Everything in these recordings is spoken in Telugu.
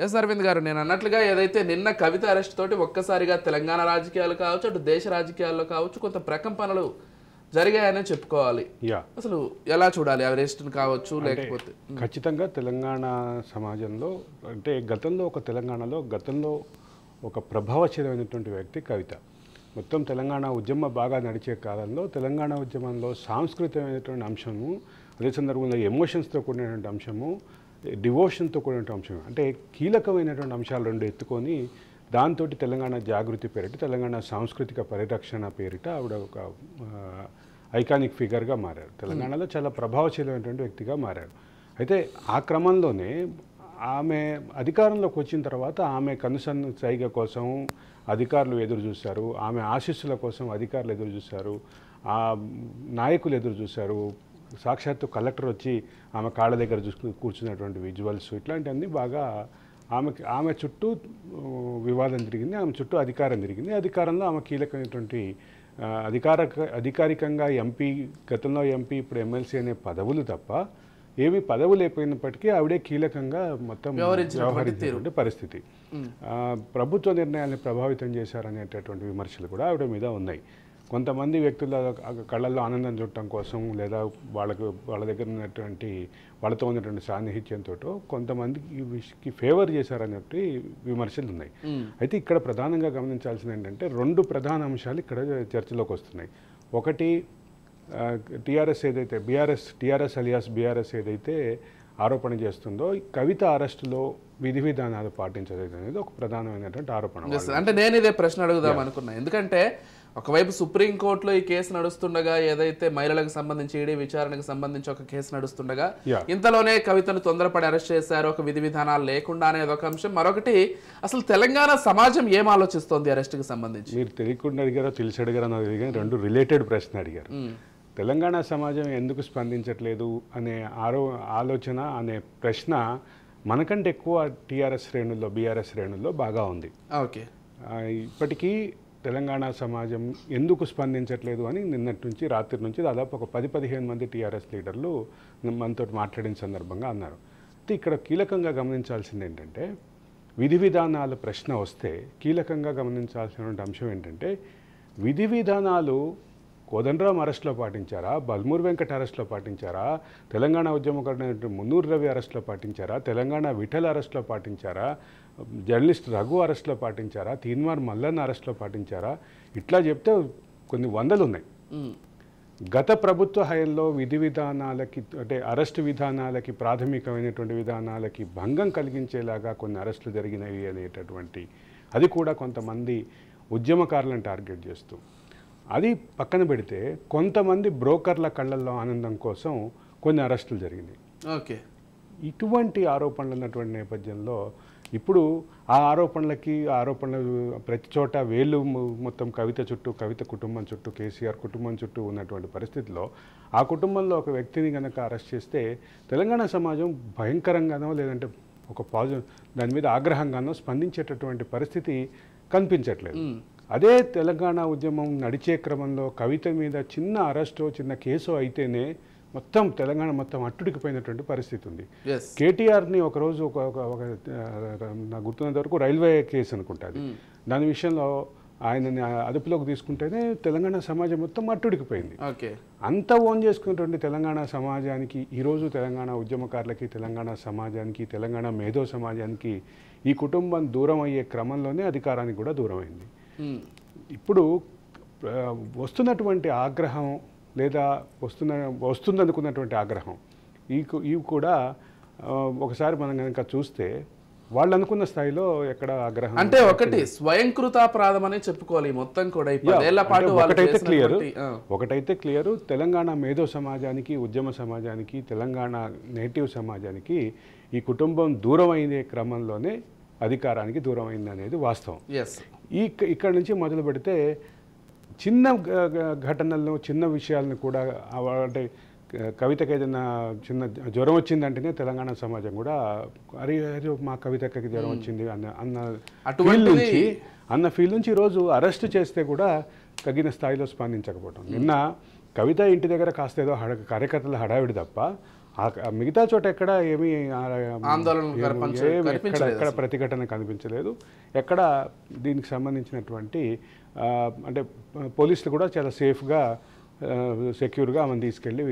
ఎస్ అరవింద్ గారు, నేను అన్నట్లుగా ఏదైతే నిన్న కవిత అరెస్ట్ తోటి ఒక్కసారిగా తెలంగాణ రాజకీయాలు కావచ్చు, అటు దేశ రాజకీయాల్లో కావచ్చు, కొంత ప్రకంపనలు జరిగాయనే చెప్పుకోవాలి. అసలు ఎలా చూడాలి అరెస్ట్ని కావచ్చు, లేకపోతే ఖచ్చితంగా తెలంగాణ సమాజంలో అంటే గతంలో ఒక ప్రభావశీలమైనటువంటి వ్యక్తి కవిత. మొత్తం తెలంగాణ ఉద్యమ బాగా నడిచే కాలంలో తెలంగాణ ఉద్యమంలో సాంస్కృతికమైనటువంటి అంశము, అదే సందర్భంలో ఎమోషన్స్తో కూడినటువంటి అంశము, డివోషన్తో కూడినటువంటి అంశం, అంటే కీలకమైనటువంటి అంశాలు రెండు ఎత్తుకొని దాంతో తెలంగాణ జాగృతి పేరిట, తెలంగాణ సాంస్కృతిక పరిరక్షణ పేరిట ఆవిడ ఒక ఐకానిక్ ఫిగర్గా మారారు. తెలంగాణలో చాలా ప్రభావశీలమైనటువంటి వ్యక్తిగా మారారు. అయితే ఆ క్రమంలోనే ఆమె అధికారంలోకి వచ్చిన తర్వాత ఆమె కనుసన్ను సైగ కోసం అధికారులు ఎదురు చూశారు, ఆమె ఆశీస్సుల కోసం అధికారులు ఎదురు చూశారు, ఆ నాయకులు ఎదురు చూశారు, సాక్షాత్తు కలెక్టర్ వచ్చి ఆమె కాళ్ళ దగ్గర కూర్చున్నటువంటి విజువల్స్, ఇట్లాంటివన్నీ బాగా ఆమె చుట్టూ వివాదం జరిగింది, ఆమె చుట్టూ అధికారం జరిగింది. అధికారంలో ఆమె కీలకమైనటువంటి అధికారికంగా ఎంపీ, గతంలో ఎంపీ, ఇప్పుడు ఎమ్మెల్సీ అనే పదవులు తప్ప ఏవి పదవులు అయిపోయినప్పటికీ ఆవిడే కీలకంగా మొత్తం వ్యవహరించినటువంటి పరిస్థితి. ప్రభుత్వ నిర్ణయాన్ని ప్రభావితం చేశారనేటటువంటి విమర్శలు కూడా ఆవిడ మీద ఉన్నాయి. కొంతమంది వ్యక్తుల కళ్ళల్లో ఆనందం చూడటం కోసం, లేదా వాళ్ళ దగ్గర ఉన్నటువంటి వాళ్ళతో ఉన్నటువంటి సాన్నిహిత్యంతో కొంతమందికి ఫేవర్ చేశారనేటువంటి విమర్శలు ఉన్నాయి. అయితే ఇక్కడ ప్రధానంగా గమనించాల్సింది ఏంటంటే రెండు ప్రధాన అంశాలు ఇక్కడ చర్చలోకి వస్తున్నాయి. ఒకటి, టీఆర్ఎస్ ఏదైతే టీఆర్ఎస్ అలియాస్ బీఆర్ఎస్ ఏదైతే ఆరోపణ చేస్తుందో కవిత అరెస్టులో విధి విధానాలు పాటించలేదు అనేది ఒక ప్రధానమైనటువంటి ఆరోపణ. అంటే నేను ఇదే ప్రశ్న అడుగుదాం అనుకున్నా. ఎందుకంటే ఒకవైపు సుప్రీంకోర్టులో ఈ కేసు నడుస్తుండగా, ఏదైతే మహిళలకు సంబంధించి ఈడీ విచారణకు సంబంధించి ఒక కేసు నడుస్తుండగా ఇంతలోనే కవితను తొందరపడి అరెస్ట్ చేశారు, ఒక విధి విధానాలు లేకుండా అనేది ఒక అంశం. మరొకటి, అసలు తెలంగాణ సమాజం ఏం ఆలోచిస్తోంది అరెస్ట్కి సంబంధించి? మీరు తెలియకుండా అడిగారో తెలిసి అడిగారో నాకు తెలియదు, రెండు రిలేటెడ్ ప్రశ్న అడిగారు. తెలంగాణ సమాజం ఎందుకు స్పందించట్లేదు అనే ఆలోచన అనే ప్రశ్న మనకంటే ఎక్కువ టీఆర్ఎస్ శ్రేణుల్లో, బీఆర్ఎస్ శ్రేణుల్లో బాగా ఉంది. ఓకే, ఇప్పటికీ తెలంగాణ సమాజం ఎందుకు స్పందించట్లేదు అని నిన్నటి నుంచి రాత్రి నుంచి దాదాపు ఒక 10-15 మంది టీఆర్ఎస్ లీడర్లు మనతో మాట్లాడిన సందర్భంగా అన్నారు. అయితే ఇక్కడ కీలకంగా గమనించాల్సింది ఏంటంటే, విధి విధానాల ప్రశ్న వస్తే కీలకంగా గమనించాల్సినటువంటి అంశం ఏంటంటే, విధి విధానాలు కోదండరాం అరెస్ట్లో పాటించారా, బల్మూర్ వెంకట్ అరెస్ట్లో పాటించారా, తెలంగాణ ఉద్యమకారుడు మున్నూరు రవి అరెస్ట్లో పాటించారా, తెలంగాణ విఠల్ అరెస్ట్లో పాటించారా, జర్నలిస్ట్ రఘు అరెస్ట్లో పాటించారా, తీన్మార్ మల్లన్న అరెస్ట్లో పాటించారా, ఇట్లా చెప్తే కొన్ని వందలు ఉన్నాయి. గత ప్రభుత్వ హయాంలో విధి విధానాలకి, అంటే అరెస్టు విధానాలకి, ప్రాథమికమైనటువంటి విధానాలకి భంగం కలిగించేలాగా కొన్ని అరెస్టులు జరిగినవి అనేటటువంటి, అది కూడా కొంతమంది ఉద్యమకారులను టార్గెట్ చేస్తూ, అది పక్కన పెడితే కొంతమంది బ్రోకర్ల కళ్ళల్లో ఆనందం కోసం కొన్ని అరెస్టులు జరిగినాయి. ఓకే, ఇటువంటి ఆరోపణలు ఉన్నటువంటి నేపథ్యంలో ఇప్పుడు ఆ ఆరోపణలు ప్రతి చోట వేళ్ళు మొత్తం కవిత చుట్టూ, కవిత కుటుంబం చుట్టూ, కేసీఆర్ కుటుంబం చుట్టూ ఉన్నటువంటి పరిస్థితిలో ఆ కుటుంబంలో ఒక వ్యక్తిని కనుక అరెస్ట్ చేస్తే తెలంగాణ సమాజం భయంకరంగానో లేదంటే ఒక దాని మీద ఆగ్రహంగానో స్పందించేటటువంటి పరిస్థితి కనిపించట్లేదు. అదే తెలంగాణ ఉద్యమం నడిచే క్రమంలో కవిత మీద చిన్న అరెస్టో, చిన్న కేసో అయితేనే మొత్తం తెలంగాణ మొత్తం అట్టుడికిపోయినటువంటి పరిస్థితి ఉంది. కేటీఆర్ని ఒకరోజు నాకు గుర్తున్నంత వరకు రైల్వే కేసు అనుకుంటుంది, దాని విషయంలో ఆయనని అదుపులోకి తీసుకుంటేనే తెలంగాణ సమాజం మొత్తం అట్టుడికిపోయింది. అంత ఓన్ చేసుకున్నటువంటి తెలంగాణ సమాజానికి, ఈరోజు తెలంగాణ ఉద్యమకారులకి, తెలంగాణ సమాజానికి, తెలంగాణ మేధో సమాజానికి ఈ కుటుంబం దూరం అయ్యే క్రమంలోనే అధికారానికి కూడా దూరం అయింది. ఇప్పుడు వస్తున్నటువంటి ఆగ్రహం, లేదా వస్తుందనుకున్నటువంటి ఆగ్రహం, ఇవి కూడా ఒకసారి మనం కనుక చూస్తే వాళ్ళు అనుకున్న స్థాయిలో ఎక్కడ ఆగ్రహం అంటే ఒకటి స్వయంకృతాపరాధం అని చెప్పుకోవాలి మొత్తం కూడా. ఒకటైతే క్లియర్, తెలంగాణ మేధో సమాజానికి, ఉద్యమ సమాజానికి, తెలంగాణ నేటివ్ సమాజానికి ఈ కుటుంబం దూరం అయ్యే క్రమంలోనే అధికారానికి దూరం అయింది అనేది వాస్తవం. ఇక్కడ నుంచి మొదలు పెడితే చిన్న ఘటనలను, చిన్న విషయాలను కూడా, అంటే కవితకి ఏదైనా చిన్న జ్వరం వచ్చిందంటేనే తెలంగాణ సమాజం కూడా అరే మా కవితకి జ్వరం వచ్చింది అన్న ఫీల్ నుంచి ఈరోజు అరెస్ట్ చేస్తే కూడా తగిన స్థాయిలో స్పందించకపోవటం. నిన్న కవిత ఇంటి దగ్గర కాస్త ఏదో కార్యకర్తల హడావిడి తప్ప మిగతా చోట ఎక్కడ ఏమీ ఎక్కడ ప్రతిఘటన కనిపించలేదు. ఎక్కడ దీనికి సంబంధించినటువంటి అంటే పోలీసులు కూడా చాలా సేఫ్గా సెక్యూర్గా ఆమెను తీసుకెళ్ళి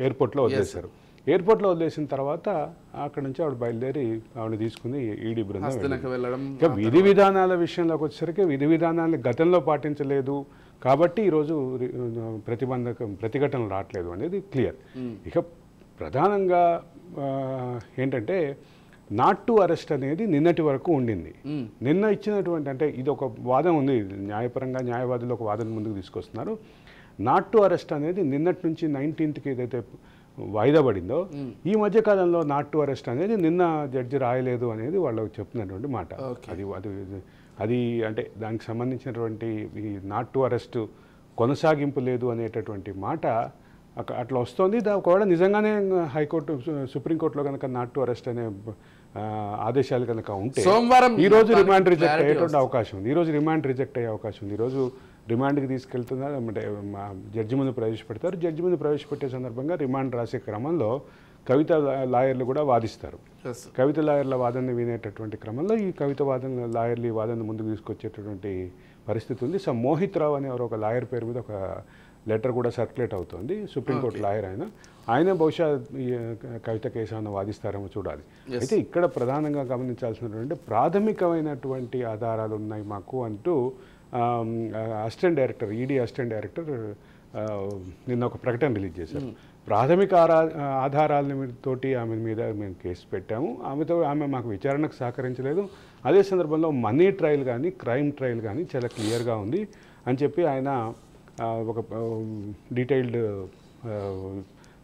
ఎయిర్పోర్ట్లో వదిలేశారు. ఎయిర్పోర్ట్లో వదిలేసిన తర్వాత అక్కడ నుంచి ఆవిడ బయలుదేరి ఆవిడ తీసుకుని ఈడీ బృందం వెళ్ళడం. ఇంకా విధి విధానాల విషయంలోకి వచ్చేసరికి విధి విధానాన్ని గతంలో పాటించలేదు కాబట్టి ఈరోజు ప్రతిఘటనలు రావట్లేదు అనేది క్లియర్. ఇక ప్రధానంగా ఏంటంటే నాట్ టు అరెస్ట్ అనేది నిన్నటి వరకు ఉండింది. నిన్న ఇచ్చినటువంటి అంటే ఇది ఒక వాదం ఉంది, న్యాయపరంగా న్యాయవాదులు ఒక వాదన ముందుకు తీసుకొస్తున్నారు. నాట్ టు అరెస్ట్ అనేది నిన్నటి నుంచి 19th ఏదైతే వాయిదా పడిందో ఈ మధ్య కాలంలో నాట్ టు అరెస్ట్ అనేది నిన్న జడ్జి రాయలేదు అనేది వాళ్ళు చెప్తున్నటువంటి మాట. అది అంటే దానికి సంబంధించినటువంటి ఈ నాట్ టు అరెస్ట్ కొనసాగింపు లేదు అనేటటువంటి మాట అట్లా వస్తుంది. ఒకవేళ నిజంగానే హైకోర్టు సుప్రీంకోర్టులో కనుక నాట్ టు అరెస్ట్ అనే ఆదేశాలు కనుక ఉంటే ఈరోజు రిమాండ్ రిజెక్ట్ అయ్యేటువంటి అవకాశం ఉంది. ఈరోజు రిమాండ్ రిజెక్ట్ అయ్యే అవకాశం ఉంది. ఈరోజు రిమాండ్కి తీసుకెళ్తున్నారు అంటే జడ్జి ముందు ప్రవేశపెడతారు. జడ్జి ముందు ప్రవేశపెట్టే సందర్భంగా రిమాండ్ రాసే క్రమంలో కవిత లాయర్లు కూడా వాదిస్తారు. కవిత లాయర్ల వాదనని వినేటటువంటి క్రమంలో ఈ కవిత వాదన లాయర్లు ఈ వాదన ముందుకు తీసుకొచ్చేటటువంటి పరిస్థితి ఉంది. సో మోహిత్ రావు అనే ఒక లాయర్ పేరు మీద ఒక లెటర్ కూడా సర్క్యులేట్ అవుతుంది. సుప్రీంకోర్టు లాయర్ ఆయన బహుశా కవిత కేసు ఏమైనా వాదిస్తారేమో చూడాలి. అయితే ఇక్కడ ప్రధానంగా గమనించాల్సినటువంటి ప్రాథమికమైనటువంటి ఆధారాలు ఉన్నాయి మాకు అంటూ assistant director ED assistant director నిన్న ఒక ప్రకటన రిలీజ్ చేశారు. ప్రాథమిక ఆధారాలతోటి ఆమె మీద మేము కేసు పెట్టాము, ఆమె మాకు విచారణకు సహకరించలేదు, అదే సందర్భంలో మనీ ట్రయల్ కానీ క్రైమ్ ట్రయల్ కానీ చాలా క్లియర్గా ఉంది అని చెప్పి ఆయన ఒక డీటెయిల్డ్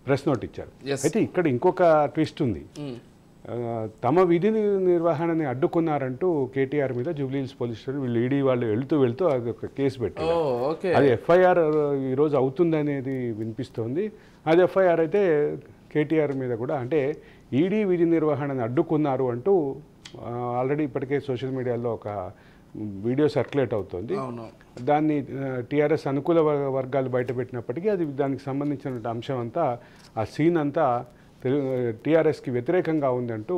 ప్రెస్ నోట్ ఇచ్చారు. అయితే ఇక్కడ ఇంకొక ట్విస్ట్ ఉంది. తమ విధి నిర్వహణని అడ్డుకున్నారంటూ కేటీఆర్ మీద జూబ్లీహిల్స్ పోలీస్ స్టేషన్ వీళ్ళు ఈడీ వాళ్ళు వెళ్తూ అది ఒక కేసు పెట్టారు. అది ఎఫ్ఐఆర్ ఈరోజు అవుతుందనేది వినిపిస్తోంది. అది ఎఫ్ఐఆర్ అయితే కేటీఆర్ మీద కూడా అంటే ఈడీ విధి నిర్వహణని అడ్డుకున్నారు అంటూ ఆల్రెడీ ఇప్పటికే సోషల్ మీడియాలో ఒక వీడియో సర్క్యులేట్ అవుతుంది. దాన్ని టీఆర్ఎస్ అనుకూల వర్గాలు బయటపెట్టినప్పటికీ అది దానికి సంబంధించిన అంశం అంతా ఆ సీన్ అంతా టీఆర్ఎస్కి వ్యతిరేకంగా ఉందంటూ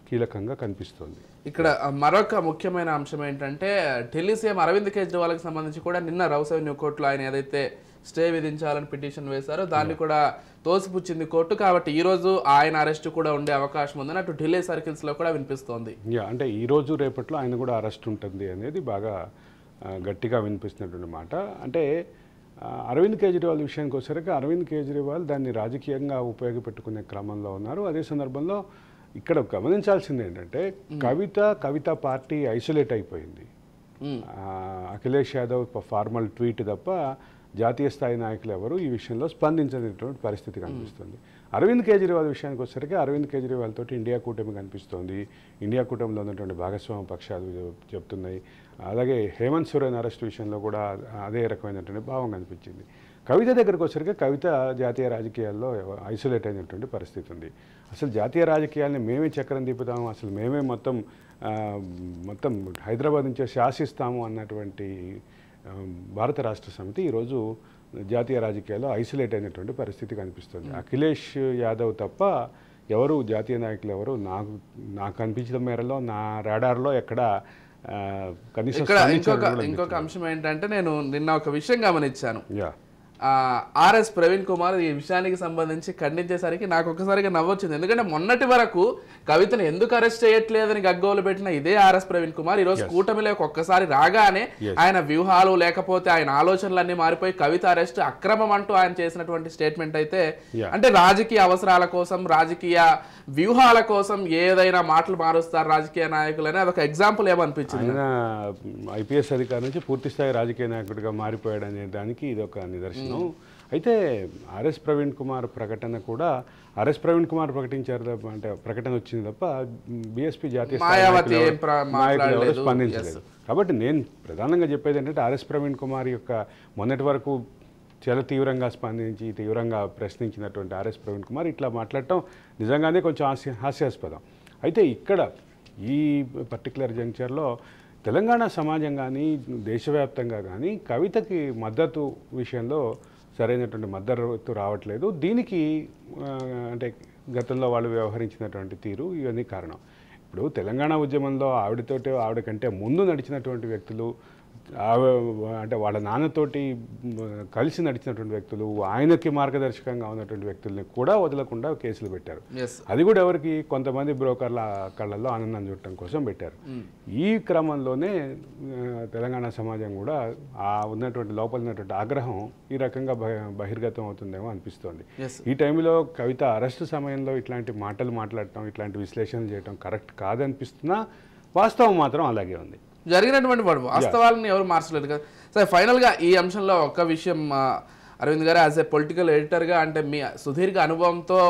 కీలకంగా కనిపిస్తుంది. ఇక్కడ మరొక ముఖ్యమైన అంశం ఏంటంటే ఢిల్లీ సీఎం అరవింద్ కేజ్రీవాల్కి సంబంధించి కూడా నిన్న రౌస్ అవెన్యూ కోర్టులో ఆయన ఏదైతే స్టే విధించాలని పిటిషన్ వేశారో దాన్ని కూడా తోసిపుచ్చింది కోర్టు. కాబట్టి ఈ రోజు ఆయన అరెస్ట్ కూడా ఉండే అవకాశం ఉందని అటు ఢిల్లీ సర్కిల్స్లో కూడా వినిపిస్తోంది. అంటే ఈ రోజు రేపట్లో ఆయన కూడా అరెస్ట్ ఉంటుంది అనేది బాగా గట్టిగా వినిపిస్తున్నటువంటి మాట. అంటే అరవింద్ కేజ్రీవాల్ విషయానికి వచ్చేసరికి అరవింద్ కేజ్రీవాల్ దాన్ని రాజకీయంగా ఉపయోగపెట్టుకునే క్రమంలో ఉన్నారు. అదే సందర్భంలో ఇక్కడ గమనించాల్సింది ఏంటంటే కవిత పార్టీ ఐసోలేట్ అయిపోయింది. అఖిలేష్ యాదవ్ ఫార్మల్ ట్వీట్ తప్ప జాతీయ స్థాయి నాయకులు ఎవరు ఈ విషయంలో స్పందించలేనటువంటి పరిస్థితి కనిపిస్తుంది. అరవింద్ కేజ్రీవాల్ విషయానికి వచ్చేసరికి అరవింద్ కేజ్రీవాల్ తోటి ఇండియా కూటమి కనిపిస్తోంది. ఇండియా కూటమిలో ఉన్నటువంటి భాగస్వామ్య పక్షాలు చెప్తున్నాయి. అలాగే హేమంత్ సోరెన్ అరెస్ట్ విషయంలో కూడా అదే రకమైనటువంటి భావం కనిపించింది. కవిత దగ్గరకు వచ్చేసరికి కవిత జాతీయ రాజకీయాల్లో ఐసోలేట్ అయినటువంటి పరిస్థితి ఉంది. అసలు జాతీయ రాజకీయాలని మేమే చక్రం తిప్పుతాము, అసలు మేమే మొత్తం హైదరాబాద్ నుంచే శాసిస్తాము అన్నటువంటి భారత రాష్ట్ర సమితి ఈరోజు జాతీయ రాజకీయాల్లో ఐసోలేట్ అయినటువంటి పరిస్థితి కనిపిస్తుంది. అఖిలేష్ యాదవ్ తప్ప ఎవరు జాతీయ నాయకులు ఎవరు నాకు అనిపించిన మేరలో నా రాడార్లో ఎక్కడ కనీసం. ఇంకొక అంశం ఏంటంటే నేను నిన్న ఒక విషయం గమనించాను. ఆర్ఎస్ ప్రవీణ్ కుమార్ ఈ విషయానికి సంబంధించి ఖండించేసరికి నాకు ఒక్కసారిగా నవ్వొచ్చింది. ఎందుకంటే మొన్నటి వరకు కవితను ఎందుకు అరెస్ట్ చేయట్లేదని గగ్గోలు పెట్టిన ఇదే ఆర్ఎస్ ప్రవీణ్ కుమార్ ఈ రోజు కూటమిలోకి ఒక్కసారి రాగానే ఆయన వ్యూహాలు లేకపోతే ఆయన ఆలోచనలన్నీ మారిపోయి కవిత అరెస్ట్ అక్రమం అంటూ ఆయన చేసినటువంటి స్టేట్మెంట్ అయితే అంటే రాజకీయ అవసరాల కోసం రాజకీయ వ్యూహాల కోసం ఏదైనా మాటలు మారుస్తారు రాజకీయ నాయకులని అదొక ఎగ్జాంపుల్ ఏమనిపించింది. ఐపీఎస్ అధికారి నుంచి పూర్తి స్థాయి రాజకీయ నాయకుడిగా మారిపోయాడు అనే దానికి ఇది ఒక నిదర్శనం. అయితే ఆర్ఎస్ ప్రవీణ్ కుమార్ ప్రకటన కూడా ఆర్ఎస్ ప్రవీణ్ కుమార్ ప్రకటించారు అంటే ప్రకటన వచ్చింది తప్ప బీఎస్పీ జాతీయ నాయకులు ఎవరు స్పందించలేదు. కాబట్టి నేను ప్రధానంగా చెప్పేది ఏంటంటే ఆర్ఎస్ ప్రవీణ్ కుమార్ యొక్క మొన్నటి వరకు చాలా తీవ్రంగా స్పందించి తీవ్రంగా ప్రశ్నించినటువంటి ఆర్ఎస్ ప్రవీణ్ కుమార్ ఇట్లా మాట్లాడటం నిజంగానే కొంచెం హాస్యాస్పదం. అయితే ఇక్కడ ఈ పర్టికులర్ జంక్చర్లో తెలంగాణ సమాజం కానీ దేశవ్యాప్తంగా కానీ కవితకి మద్దతు విషయంలో సరైనటువంటి మద్దతు రావట్లేదు. దీనికి అంటే గతంలో వాళ్ళు వ్యవహరించినటువంటి తీరు ఇవన్నీ కారణం. ఇప్పుడు తెలంగాణ ఉద్యమంలో ఆవిడ కంటే ముందు నడిచినటువంటి వ్యక్తులు, అంటే వాళ్ళ నాన్నతోటి కలిసి నడిచినటువంటి వ్యక్తులు, ఆయనకి మార్గదర్శకంగా ఉన్నటువంటి వ్యక్తుల్ని కూడా వదలకుండా కేసులు పెట్టారు. అది కూడా ఎవరికి, కొంతమంది బ్రోకర్ల కళ్ళల్లో ఆనందం చూడటం కోసం పెట్టారు. ఈ క్రమంలోనే తెలంగాణ సమాజం కూడా ఉన్నటువంటి లోపల ఉన్నటువంటి ఆగ్రహం ఈ రకంగా బహిర్గతం అవుతుందేమో అనిపిస్తోంది. ఈ టైంలో కవిత అరెస్టు సమయంలో ఇట్లాంటి మాటలు మాట్లాడటం, ఇట్లాంటి విశ్లేషణలు చేయడం కరెక్ట్ కాదనిపిస్తున్నా వాస్తవం మాత్రం అలాగే ఉంది. జరిగినటువంటి వాస్తవాలను ఎవరు మార్చలేదు కదా. సరే, ఫైనల్గా ఈ అంశంలో ఒక్క విషయం అరవింద్ గారు, యాజ్ ఏ పొలిటికల్ ఎడిటర్గా, అంటే మీ సుదీర్ఘ అనుభవంతో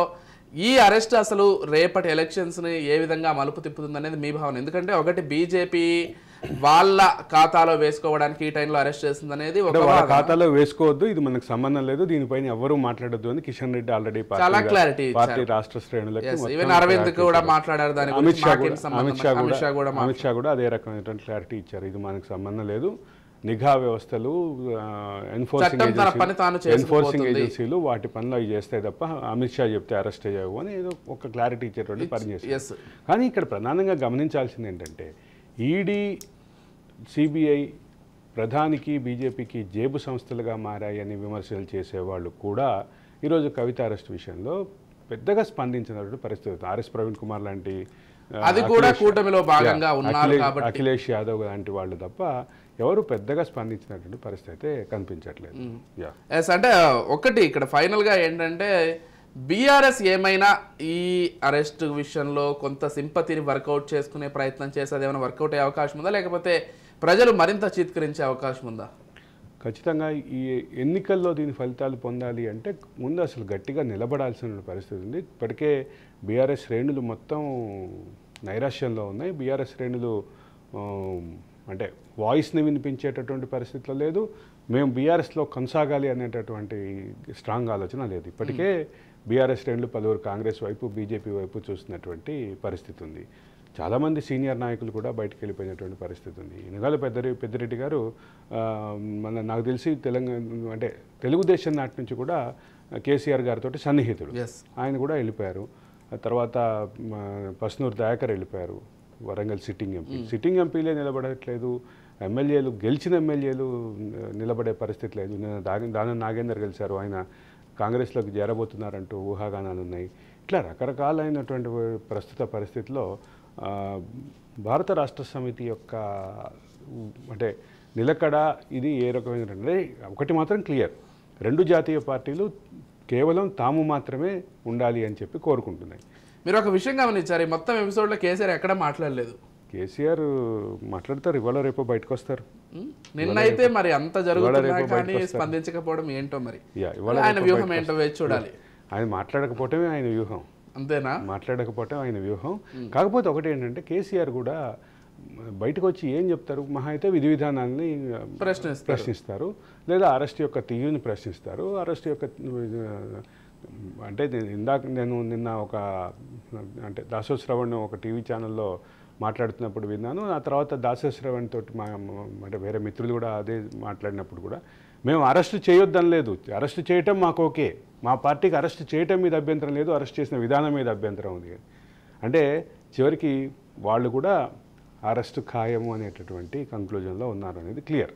ఈ అరెస్ట్ అసలు రేపటి ఎలక్షన్స్ని ఏ విధంగా మలుపు తిప్పుతుంది అనేది మీ భావన? ఎందుకంటే ఒకటి బీజేపీ వాళ్ళ ఖాతాలో వేసుకోవడానికి ఈ టైంలో అరెస్ట్ చేస్తుంది అనేది వాళ్ళ ఖాతాలో వేసుకోవద్దు, ఇది మనకు సంబంధం లేదు, దీనిపైన ఎవరు మాట్లాడద్దు అని కిషన్ రెడ్డి ఆల్రెడీ చాలా క్లారిటీ పార్టీ రాష్ట్ర శ్రేణులకి, అరవింద్ కూడా మాట్లాడారు దాని గురించి, అమిత్ షా కూడా అదే రకమైనటువంటి క్లారిటీ ఇచ్చారు. ఇది మనకు సంబంధం లేదు, నిఘా వ్యవస్థలు, ఎన్ఫోర్సింగ్ ఏజెన్సీలు వాటి పనులు అవి చేస్తాయి తప్ప అమిత్ షా చెప్తే అరెస్ట్ అయ్యావు అని ఏదో ఒక క్లారిటీ ఇచ్చేటువంటి పని చేస్తారు. కానీ ఇక్కడ ప్రధానంగా గమనించాల్సింది ఏంటంటే, ఈడీ, సిబిఐ ప్రధానికి బీజేపీకి జేబు సంస్థలుగా మారాయని విమర్శలు చేసేవాళ్ళు కూడా ఈరోజు కవిత అరెస్ట్ విషయంలో పెద్దగా స్పందించినటువంటి పరిస్థితి. ఆర్ఎస్ ప్రవీణ్ కుమార్ లాంటి, అది కూడా కూటమిలో భాగంగా ఉన్నారు కాబట్టి అఖిలేష్ యాదవ్ లాంటి వాళ్ళు తప్ప ఎవరు పెద్దగా స్పందించినటువంటి పరిస్థితి అయితే కనిపించట్లేదు. అంటే ఒకటి ఇక్కడ ఫైనల్గా ఏంటంటే, బీఆర్ఎస్ ఏమైనా ఈ అరెస్ట్ విషయంలో కొంత సింపతిని వర్కౌట్ చేసుకునే ప్రయత్నం చేసేది ఏమైనా వర్కౌట్ అయ్యే అవకాశం ఉందా, లేకపోతే ప్రజలు మరింత చీత్కరించే అవకాశం ఉందా? ఖచ్చితంగా ఈ ఎన్నికల్లో దీని ఫలితాలు పొందాలి అంటే ముందు అసలు గట్టిగా నిలబడాల్సిన పరిస్థితి ఉంది. ఇప్పటికే బీఆర్ఎస్ శ్రేణులు మొత్తం నైరాశ్యంలో ఉన్నాయి. బీఆర్ఎస్ శ్రేణులు అంటే వాయిస్ని వినిపించేటటువంటి పరిస్థితిలో లేదు, మేము బీఆర్ఎస్లో కొనసాగాలి అనేటటువంటి స్ట్రాంగ్ ఆలోచన లేదు. ఇప్పటికే బీఆర్ఎస్ శ్రేణులు పలువురు కాంగ్రెస్ వైపు, బీజేపీ వైపు చూస్తున్నటువంటి పరిస్థితి ఉంది. చాలామంది సీనియర్ నాయకులు కూడా బయటకు వెళ్ళిపోయినటువంటి పరిస్థితి ఉంది. ఇనగాల పెద్దిరెడ్డి గారు నాకు తెలిసి అంటే తెలుగుదేశం నాటి నుంచి కూడా కేసీఆర్ గారితో సన్నిహితుడు, ఆయన కూడా వెళ్ళిపోయారు. తర్వాత పస్నూరు దయాకర్ వెళ్ళిపోయారు, వరంగల్ సిట్టింగ్ ఎంపీలే నిలబడట్లేదు, ఎమ్మెల్యేలు, గెలిచిన ఎమ్మెల్యేలు నిలబడే పరిస్థితి లేదు. దానం నాగేందర్ గెలిచారు, ఆయన కాంగ్రెస్లోకి చేరబోతున్నారంటూ ఊహాగానాలు ఉన్నాయి. ఇట్లా రకరకాలైనటువంటి ప్రస్తుత పరిస్థితిలో భారత రాష్ట్ర సమితి యొక్క అంటే నిలకడ ఇది ఏ రకమైనటువంటి, ఒకటి మాత్రం క్లియర్, రెండు జాతీయ పార్టీలు కేవలం తాము మాత్రమే ఉండాలి అని చెప్పి కోరుకుంటున్నాయి. మీరు ఒక విషయం గమనించారు, మొత్తం ఎపిసోడ్లో కేసీఆర్ ఎక్కడ మాట్లాడలేదు. కేసీఆర్ మాట్లాడతారు, ఇవాళ రేపు బయటకు వస్తారు. నిన్నైతే మరి అంత జరుగుతున్నా కానీ స్పందించకపోవడం ఏంటో, మరి ఆయన వ్యూహం ఏంటో వేచి చూడాలి. ఆయన మాట్లాడకపోవటమే ఆయన వ్యూహం, అంతేనా? మాట్లాడకపోవటం ఆయన వ్యూహం. కాకపోతే ఒకటి ఏంటంటే, కేసీఆర్ కూడా బయటకు వచ్చి ఏం చెప్తారు, మహా అయితే విధి విధానాన్ని ప్రశ్నిస్తారు, లేదా అరెస్ట్ యొక్క తీరుని ప్రశ్నిస్తారు. అరెస్ట్ యొక్క అంటే నేను నిన్న ఒక అంటే దాసో శ్రవణ్ ఒక టీవీ ఛానల్లో మాట్లాడుతున్నప్పుడు విన్నాను. ఆ తర్వాత దాసో శ్రవణ్ తోటి అంటే వేరే మిత్రులు కూడా అదే మాట్లాడినప్పుడు కూడా, మేము అరెస్ట్ చేయొద్దని లేదు, అరెస్ట్ చేయటం మాకు ఓకే, మా పార్టీకి అరెస్ట్ చేయటం మీద అభ్యంతరం లేదు, అరెస్ట్ చేసిన విధానం మీద అభ్యంతరం ఉంది. అంటే చివరికి వాళ్ళు కూడా అరెస్ట్ ఖాయము అనేటటువంటి కంక్లూజన్లో ఉన్నారు అనేది క్లియర్.